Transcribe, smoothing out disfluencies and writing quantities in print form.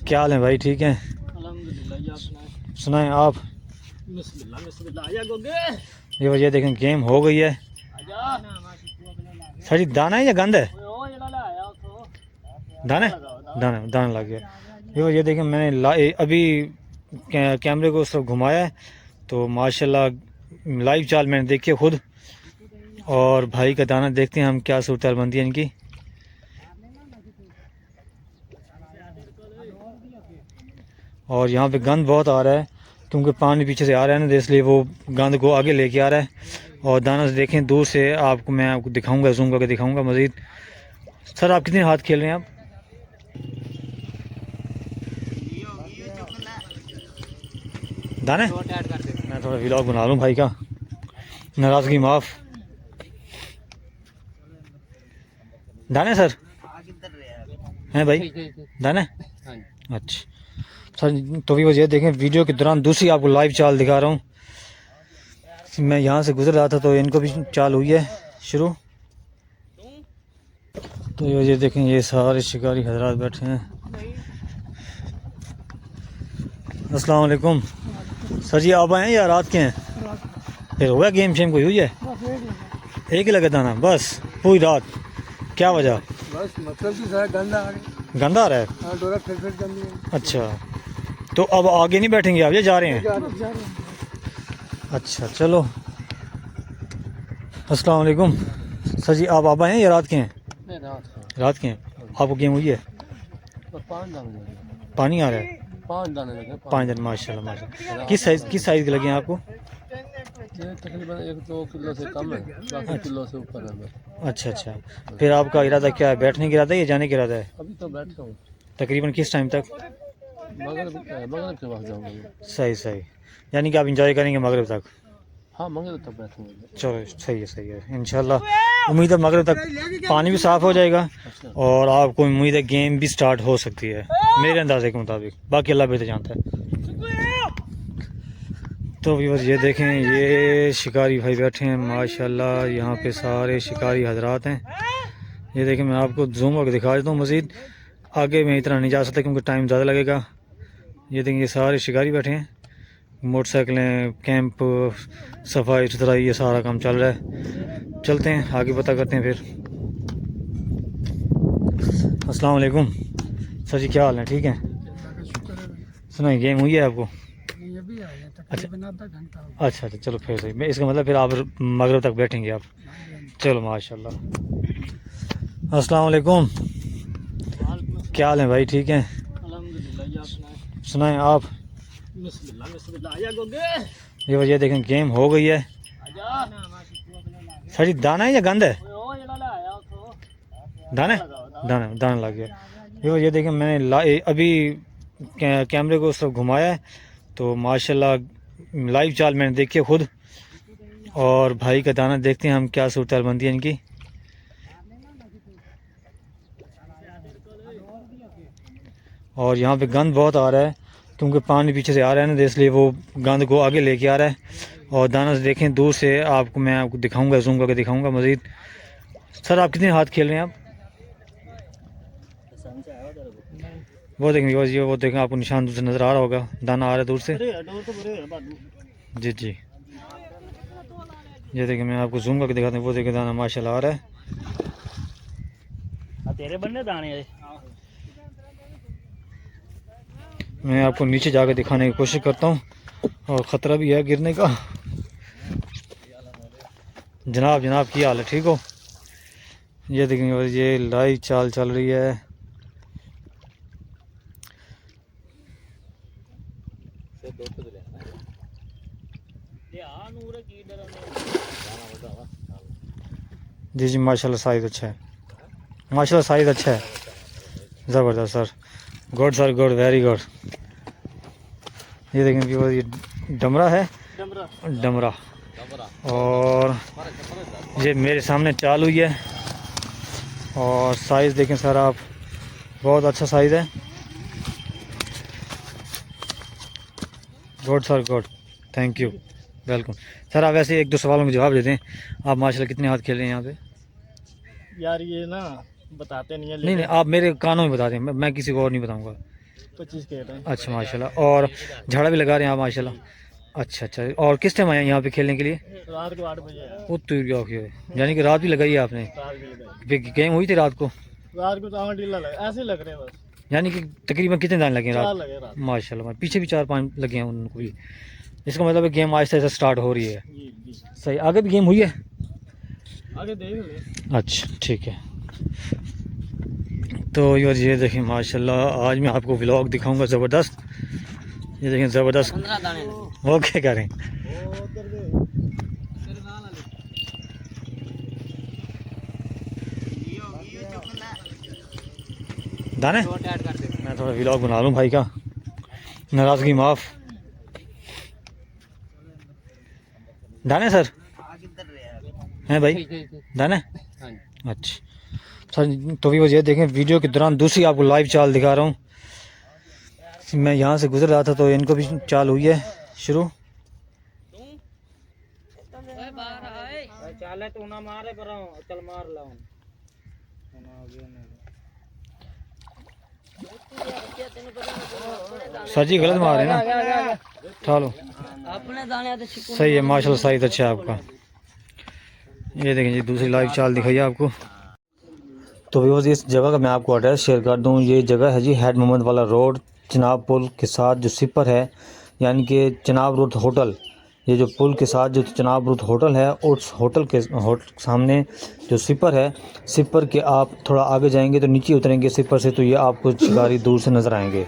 क्या हाल है भाई, ठीक है? अल्हम्दुलिल्लाह। आप सुनाएं आप। बिस्मिल्लाह बिस्मिल्लाह। आजा गोगे ये वजह देखें गेम हो गई है। आजा सर दाना है या गंद है? ओ ये ला आया तो दाना दाना दाना लग गया। ये वजह देखें मैंने अभी कैमरे को सब घुमाया है तो माशाल्लाह लाइव चाल मैंने देखी है खुद। और भाई का दाना देखते हैं हम क्या सूरत बनती है इनकी। और यहाँ पे गंद बहुत आ रहा है क्योंकि पानी पीछे से आ रहा है ना, इसलिए वो गंद को आगे लेके आ रहा है। और दाना से देखें दूर से आपको, मैं आपको दिखाऊंगा, जूम करके दिखाऊंगा मज़ीद। सर आप कितने हाथ खेल रहे हैं आप? दाने मैं थोड़ा व्लॉग बना लूँ भाई का, नाराज़गी माफ़। दाने सर हैं भाई, दाने। अच्छा सर, तो भी वजह देखें वीडियो के दौरान दूसरी आपको लाइव चाल दिखा रहा हूँ। मैं यहाँ से गुजर रहा था तो इनको भी चाल हुई है शुरू। तो ये वजह देखें ये सारे शिकारी हजरात बैठे हैं। अस्सलाम वालेकुम सर जी, आप आए हैं या रात के हैं? फिर हो गया गेम शेम कोई हुई है? एक ही लगा दाना बस पूरी रात? क्या वजह? बस मतलब कि सारा गंदा आ गया। गंदा आ रहा है? हां डोरा फिर गंदी है। अच्छा, तो अब आगे नहीं बैठेंगे आप, ये जा रहे हैं? अच्छा चलो। अस्सलाम वालेकुम सर जी, आप आए हैं या रात के हैं? नहीं रात के हैं। आपको गेम हुई है? तो 5 दाने लगे। पानी आ रहा है? 5 दाने लगे। 5 दिन माशाल्लाह माशाल्लाह। किस साइज़ के लगे हैं आपको? ये तकरीबन 1-2 किलो से कम है, बाकी किलो से ऊपर है। अच्छा अच्छा, फिर आपका इरादा क्या है, बैठने का इरादा है या जाने का इरादा है? अभी तो बैठा हूँ। तकरीबन किस टाइम तक? मगरिब के वक्त जाऊंगा। सही सही, यानी कि आप इंजॉय करेंगे मगरिब तक? हाँ मगरिब तक बैठूंगा। चलो सही है इंशाल्लाह। उम्मीद है मगरिब तक पानी भी साफ़ हो जाएगा और आपको उम्मीद है गेम भी स्टार्ट हो सकती है मेरे अंदाजे के मुताबिक, बाकी अल्लाह बेहतर जानता है। तो भी बस ये देखें, ये शिकारी भाई बैठे हैं माशाल्लाह, यहाँ पे सारे शिकारी हजरात हैं। ये देखें, मैं आपको जूम करके दिखा देता हूँ मज़ीद। आगे मैं इतना नहीं जा सकता क्योंकि टाइम ज़्यादा लगेगा। ये देखें, ये सारे शिकारी बैठे हैं, मोटरसाइकिलें, कैंप, सफाई सुथराई, ये सारा काम चल रहा है। चलते हैं आगे, पता करते हैं फिर। अस्सलाम वालेकुम सर जी, क्या हाल है, ठीक है? सुनाई गेम हुई है आपको? अच्छा चलो फिर सही, मैं इसका मतलब फिर आप मगरिब तक बैठेंगे आप? चलो माशाल्लाह। अस्सलाम वालेकुम, क्या हाल है भाई, ठीक है? अल्हम्दुलिल्लाह। आप सुनाएं आप। बिस्मिल्लाह बिस्मिल्लाह। आजा गोगे ये वजह देखें गेम हो गई है। आजा सर दाना है या गंद है? ओ ये ला आया तो दाना दाना लग गया। ये वजह देखें मैंने अभी कैमरे को सब घुमाया है तो माशाल्लाह लाइव चाल मैंने देखी है खुद। और भाई का दाना देखते हैं हम क्या सूरत बनती है इनकी। और यहाँ पे गंद बहुत आ रहा है क्योंकि पानी पीछे से आ रहा है ना, इसलिए वो गंद को आगे लेके आ रहा है। और दाना से देखें दूर से आपको, मैं आपको दिखाऊंगा, जूम करके दिखाऊंगा मज़ीद। सर आप कितने हाथ खेल रहे हैं आप? वो देखें, वो देखें, आपको निशान दूर से नज़र आ रहा होगा, दाना आ रहा है दूर से। जी ये देखें, मैं आपको जूम करके दिखाता हूँ, वो देखें दाना माशाल्लाह आ रहा है। तेरे बनने दाने है। मैं आपको नीचे जाकर दिखाने की कोशिश करता हूँ और ख़तरा भी है गिरने का। जनाब की हाल है, ठीक हो? ये देखेंगे, ये लाइव चाल चल रही है। जी माशाल्लाह साइज़ अच्छा है, माशाल्लाह साइज़ अच्छा है, ज़बरदस्त sir, good sir, good, very good. ये देखें ये डमरा है, डमरा। और ये मेरे सामने चाल हुई है और साइज़ देखें सर आप, बहुत अच्छा साइज़ है। Good sir, good, thank you, welcome. Sir आप वैसे एक दो सवालों के जवाब दे दें। आप माशाल्लाह कितने हाथ खेल रहे हैं यहाँ पे? यार ये ना बताते नहीं है, नहीं आप मेरे कानों में बता दें, मैं किसी को और नहीं बताऊँगा। 25 के हैं। अच्छा माशाल्लाह। और झाड़ा भी लगा रहे हैं आप माशाल्लाह। अच्छा अच्छा। और किस टाइम आए हैं यहाँ पे खेलने के लिए? रात को 8 बजे आया। वो तो यानी कि रात भी लगाई है आपने? रात भी लगाई। फिर गेम हुई थी रात को? रात को तो ढीला लगा, ऐसे ही लग रहे हैं बस। यानी कि तकरीबन कितने दाने लगे हैं 4 रात? लगे रात। माशाल्लाह, पीछे भी 4-5 लगे हैं उनको भी। इसका मतलब है गेम आहिस्ता आहिस्ता स्टार्ट हो रही है। जी जी। सही। आगे भी गेम हुई है? आगे देख ले। अच्छा ठीक है। तो यार ये देखें माशाल्लाह, आज मैं आपको व्लॉग दिखाऊंगा ज़बरदस्त। ये देखें ज़बरदस्त। वो क्या करें? दाने मैं थोड़ा व्लॉग बना लूँ भाई का, नाराज़गी माफ़। दाने सर हैं भाई? दाने? अच्छा सर। तो भी ये देखें वीडियो के दौरान दूसरी आपको लाइव चाल दिखा रहा हूँ। मैं यहाँ से गुजर रहा था तो इनको भी चाल हुई है शुरू। सर जी गलत मार रहे हैं ना, उठा लो। सही है माशाल्लाह, साइज अच्छा है आपका। ये देखें जी दूसरी लाइव चाल दिखाइए आपको। तो व्यूअर्स इस जगह का मैं आपको एड्रेस शेयर कर दूं। ये जगह है जी हेड मोहम्मद वाला रोड, चनाब पुल के साथ जो सिपर है, यानी कि चनाब रोड होटल। ये जो पुल के साथ जो चनाब रोड होटल है, उस होटल के सामने जो सिपर है, सिपर के आप थोड़ा आगे जाएंगे तो नीचे उतरेंगे सिपर से, तो ये आपको शिकारी दूर से नज़र आएंगे।